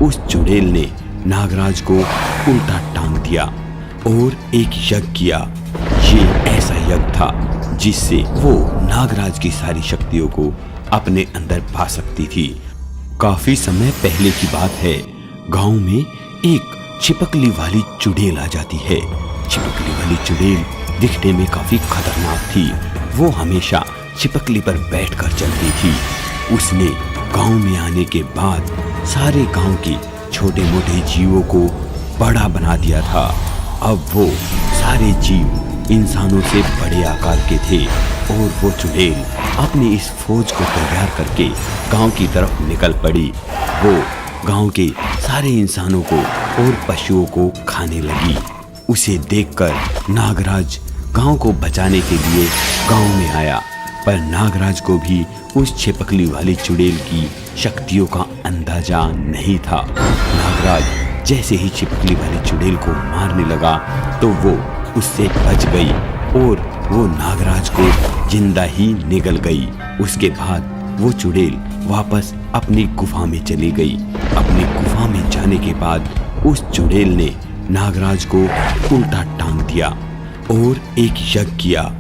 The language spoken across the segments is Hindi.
उस चुड़ैल ने नागराज को उल्टा टांग दिया और एक यज्ञ किया। ये ऐसा यज्ञ था जिससे वो नागराज की सारी शक्तियों को अपने अंदर पा सकती थी। काफी समय पहले की बात है, गांव में एक छिपकली वाली चुड़ैल आ जाती है। छिपकली वाली चुड़ैल दिखने में काफी खतरनाक थी। वो हमेशा छिपकली पर बैठकर चलती थी। उसने गांव में आने के बाद सारे गांव के छोटे मोटे जीवों को बड़ा बना दिया था। अब वो सारे जीव इंसानों से बड़े आकार के थे और वो चुड़ैल अपनी इस फौज को तैयार करके गांव की तरफ निकल पड़ी। वो गांव के सारे इंसानों को और पशुओं को खाने लगी। उसे देखकर नागराज गांव को बचाने के लिए गांव में आया, पर नागराज को भी उस छिपकली वाली चुड़ैल की शक्तियों का अंदाजा नहीं था। नागराज जैसे ही छिपकली वाली चुड़ैल को मारने लगा तो वो उससे बच गई और वो नागराज को जिंदा ही निगल गई। उसके बाद वो चुड़ैल वापस अपनी गुफा में चली गई। अपनी गुफा में जाने के बाद उस चुड़ैल ने नागराज को उल्टा टांग दिया और एक यज्ञ किया।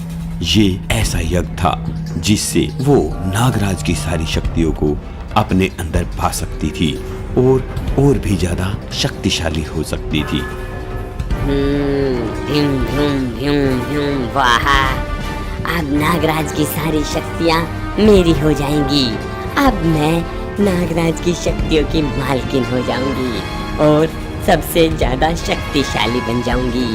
ये ऐसा यज्ञ था जिससे वो नागराज की सारी शक्तियों को अपने अंदर पा सकती थी और भी ज्यादा शक्तिशाली हो सकती थी। वाह, अब नागराज की सारी शक्तियाँ मेरी हो जाएंगी। अब मैं नागराज की शक्तियों की मालकिन हो जाऊंगी और सबसे ज्यादा शक्तिशाली बन जाऊंगी।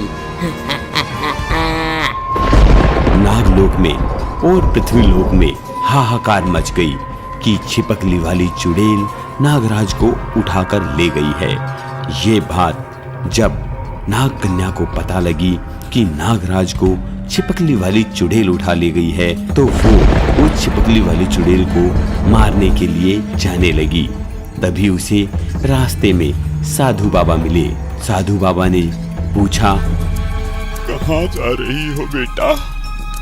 नागलोक में और पृथ्वीलोक में हाहाकार मच गई कि छिपकली वाली चुड़ैल नागराज को उठाकर ले गई है। ये बात जब नागकन्या को पता लगी कि नागराज को छिपकली वाली चुड़ैल उठा ले गई है तो वो उस छिपकली वाली चुड़ैल को मारने के लिए जाने लगी। तभी उसे रास्ते में साधु बाबा मिले। साधु बाबा ने पूछा, कहाँ जा रही हो बेटा?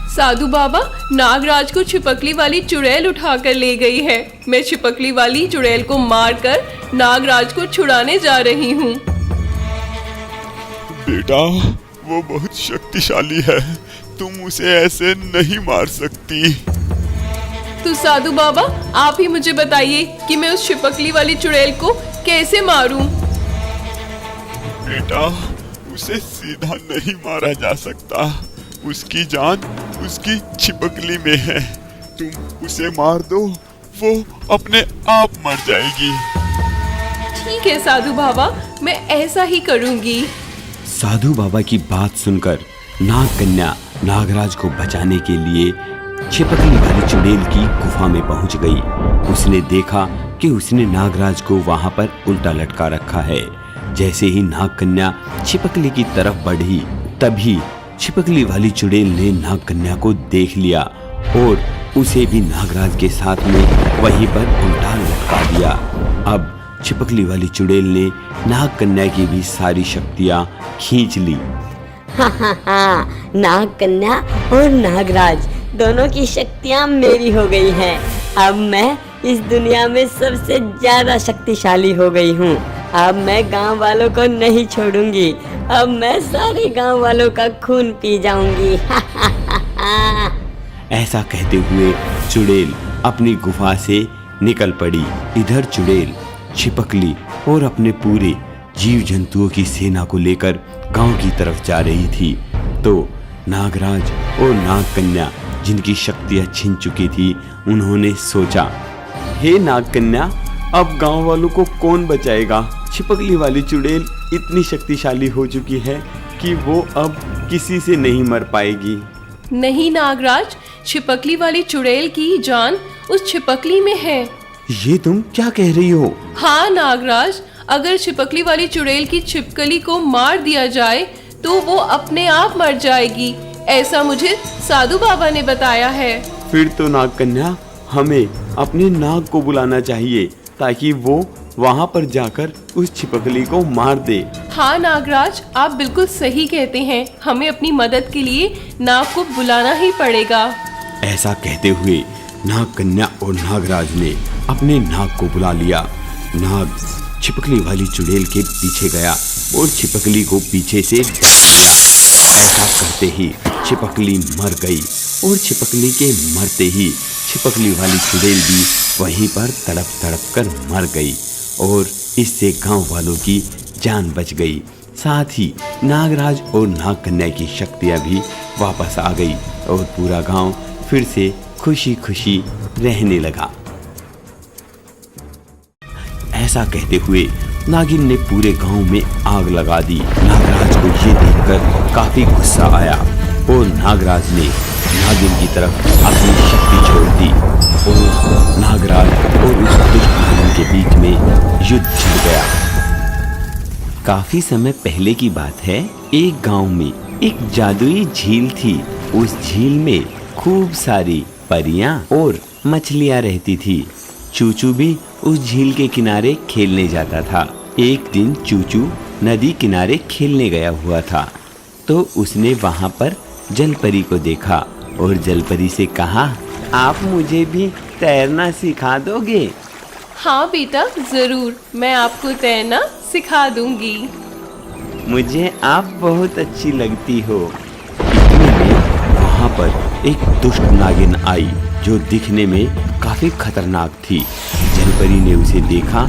साधु बाबा, नागराज को छिपकली वाली चुड़ैल उठाकर ले गई है। मैं छिपकली वाली चुड़ैल को मारकर नागराज को छुड़ाने जा रही हूँ। बेटा, वो बहुत शक्तिशाली है, तुम उसे ऐसे नहीं मार सकती। तो साधु बाबा, आप ही मुझे बताइए कि मैं उस छिपकली वाली चुड़ैल को कैसे मारूं? बेटा, उसे सीधा नहीं मारा जा सकता। उसकी जान उसकी छिपकली में है। तुम उसे मार दो, वो अपने आप मर जाएगी। ठीक है साधु बाबा, मैं ऐसा ही करूंगी। साधु बाबा की बात सुनकर नागकन्या नागराज को बचाने के लिए छिपकली वाली चुड़ैल की गुफा में पहुंच गई। उसने देखा कि उसने नागराज को वहां पर उल्टा लटका रखा है। जैसे ही नागकन्या छिपकली की तरफ बढ़ी तभी छिपकली वाली चुड़ैल ने नागकन्या को देख लिया और उसे भी नागराज के साथ में वहीं पर उल्टा लटका दिया। अब छिपकली वाली चुड़ैल ने नागकन्या की भी सारी शक्तियां खींच ली। नागकन्या और नागराज दोनों की शक्तियाँ मेरी हो गई हैं। अब मैं इस दुनिया में सबसे ज्यादा शक्तिशाली हो गई हूँ। अब मैं गांव वालों को नहीं छोड़ूंगी। अब मैं सारे गांव वालों का खून पी जाऊंगी। ऐसा कहते हुए चुड़ैल अपनी गुफा से निकल पड़ी। इधर चुड़ैल छिपकली और अपने पूरे जीव जंतुओं की सेना को लेकर गांव की तरफ जा रही थी तो नागराज और नागकन्या, जिनकी शक्तियां छिन चुकी थी, उन्होंने सोचा, हे नागकन्या, अब गांव वालों को कौन बचाएगा? छिपकली वाली चुड़ैल इतनी शक्तिशाली हो चुकी है कि वो अब किसी से नहीं मर पाएगी। नहीं नागराज, छिपकली वाली चुड़ैल की जान उस छिपकली में है। ये तुम क्या कह रही हो? हाँ नागराज, अगर छिपकली वाली चुड़ैल की छिपकली को मार दिया जाए तो वो अपने आप मर जाएगी। ऐसा मुझे साधु बाबा ने बताया है। फिर तो नागकन्या, हमें अपने नाग को बुलाना चाहिए ताकि वो वहाँ पर जाकर उस छिपकली को मार दे। हाँ नागराज, आप बिल्कुल सही कहते हैं। हमें अपनी मदद के लिए नाग को बुलाना ही पड़ेगा। ऐसा कहते हुए नागकन्या और नागराज ने अपने नाग को बुला लिया। नाग छिपकली वाली चुड़ैल के पीछे गया और छिपकली को पीछे से डस दिया। ऐसा करते ही छिपकली मर गई और छिपकली के मरते ही छिपकली वाली चुड़ैल भी वहीं पर तड़प तड़प कर मर गई और इससे गांव वालों की जान बच गई। साथ ही नागराज और नागकन्या की शक्तियां भी वापस आ गई और पूरा गांव फिर से खुशी खुशी रहने लगा। ऐसा कहते हुए नागिन ने पूरे गांव में आग लगा दी। नागराज को ये देखकर काफी गुस्सा आया और नागराज ने नागिन की तरफ अपनी शक्ति छोड़ दी और नागराज और उस दुष्ट नागिन के बीच में युद्ध छिड़ गया। काफी समय पहले की बात है। एक गांव में एक जादुई झील थी। उस झील में खूब सारी परियां और मछलियां रहती थी। चूचू भी उस झील के किनारे खेलने जाता था। एक दिन चूचू नदी किनारे खेलने गया हुआ था तो उसने वहां पर जलपरी को देखा और जलपरी से कहा, आप मुझे भी तैरना सिखा दोगे? हाँ बेटा, जरूर, मैं आपको तैरना सिखा दूंगी। मुझे आप बहुत अच्छी लगती हो। इतने में वहाँ पर एक दुष्ट नागिन आई जो दिखने में काफी खतरनाक थी। जलपरी ने उसे देखा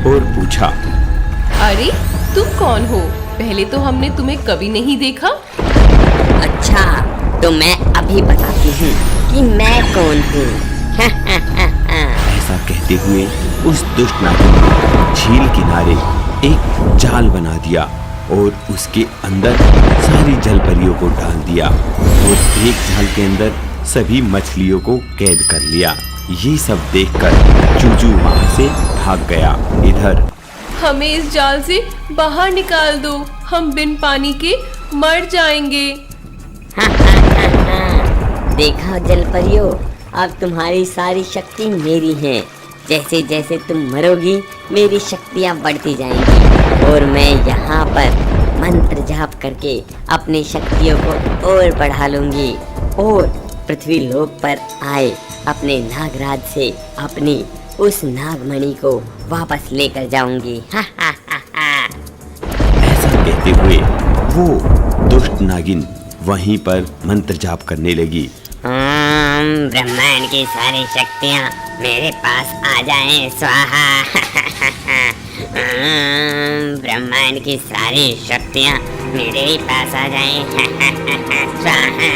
और पूछा, अरे तुम कौन हो? पहले तो हमने तुम्हें कभी नहीं देखा। अच्छा, तो मैं अभी बताती हूँ कि मैं कौन हूँ। ऐसा कहते हुए उस दुष्ट नागिन ने झील किनारे एक जाल बना दिया और उसके अंदर सारी जलपरियों को डाल दिया और एक जाल के अंदर सभी मछलियों को कैद कर लिया। ये सब देखकर चूचू वहां से भाग गया। इधर हमें इस जाल से बाहर निकाल दो, हम बिन पानी के मर जाएंगे। देखा जलपरियों, अब तुम्हारी सारी शक्ति मेरी है। जैसे जैसे तुम मरोगी मेरी शक्तियाँ बढ़ती जाएंगी और मैं यहाँ पर मंत्र जाप करके अपनी शक्तियों को और बढ़ा लूंगी और पृथ्वी लोक पर आए अपने नागराज से अपनी उस नागमणि को वापस लेकर जाऊंगी। ऐसा कहते हुए वो दुष्ट नागिन वहीं पर मंत्र जाप करने लगी। ब्रह्मांड की सारी शक्तियाँ मेरे पास आ जाएं, स्वाहा। ब्रह्मांड की सारी शक्तियाँ मेरे ही पास आ जाएं, स्वाहा।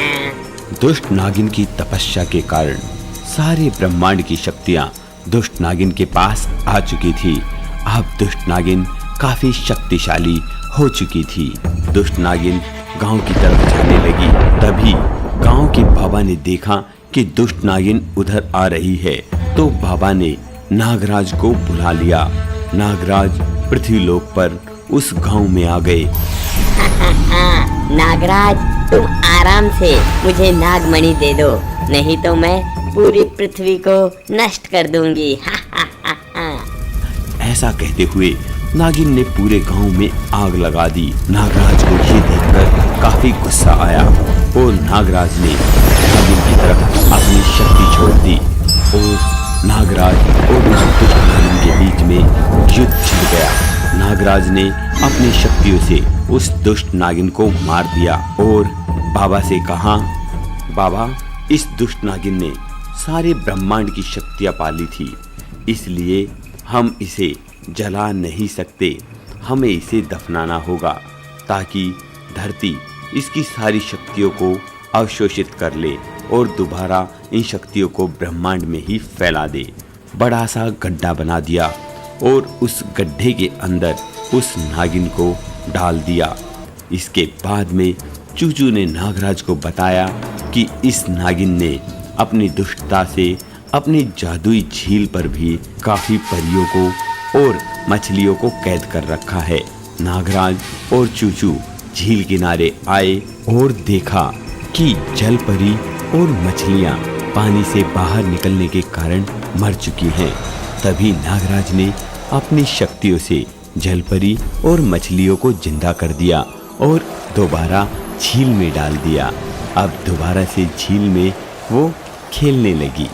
दुष्ट नागिन की तपस्या के कारण सारे ब्रह्मांड की शक्तियाँ दुष्ट नागिन के पास आ चुकी थी। अब दुष्ट नागिन काफी शक्तिशाली हो चुकी थी। दुष्ट नागिन गांव की तरफ जाने लगी। तभी गांव के बाबा ने देखा कि दुष्ट नागिन उधर आ रही है तो बाबा ने नागराज को बुला लिया। नागराज पृथ्वीलोक पर उस गांव में आ गए। नागराज, तुम आराम से मुझे नागमणि दे दो, नहीं तो मैं पूरी पृथ्वी को नष्ट कर दूंगी। ऐसा कहते हुए नागिन ने पूरे गांव में आग लगा दी। नागराज को ये देखकर काफी गुस्सा आया और नागराज ने नागिन की तरफ अपनी शक्ति छोड़ दी और नागराज और उस दुष्ट नागिन के बीच में युद्ध छिड़ गया। नागराज ने अपनी शक्तियों से उस दुष्ट नागिन को मार दिया और बाबा से कहा, बाबा, इस दुष्ट नागिन ने सारे ब्रह्मांड की शक्तियां पाली थी, इसलिए हम इसे जला नहीं सकते। हमें इसे दफनाना होगा ताकि धरती इसकी सारी शक्तियों को अवशोषित कर ले और दोबारा इन शक्तियों को ब्रह्मांड में ही फैला दे। बड़ा सा गड्ढा बना दिया और उस गड्ढे के अंदर उस नागिन को डाल दिया। इसके बाद में चूचू ने नागराज को बताया कि इस नागिन ने अपनी दुष्टता से अपनी जादुई झील पर भी काफी परियों को और मछलियों को कैद कर रखा है। नागराज और चूचू झील किनारे आए और देखा कि जलपरी और मछलियां पानी से बाहर निकलने के कारण मर चुकी हैं। तभी नागराज ने अपनी शक्तियों से जलपरी और मछलियों को जिंदा कर दिया और दोबारा झील में डाल दिया। अब दोबारा से झील में वो खेलने लगी।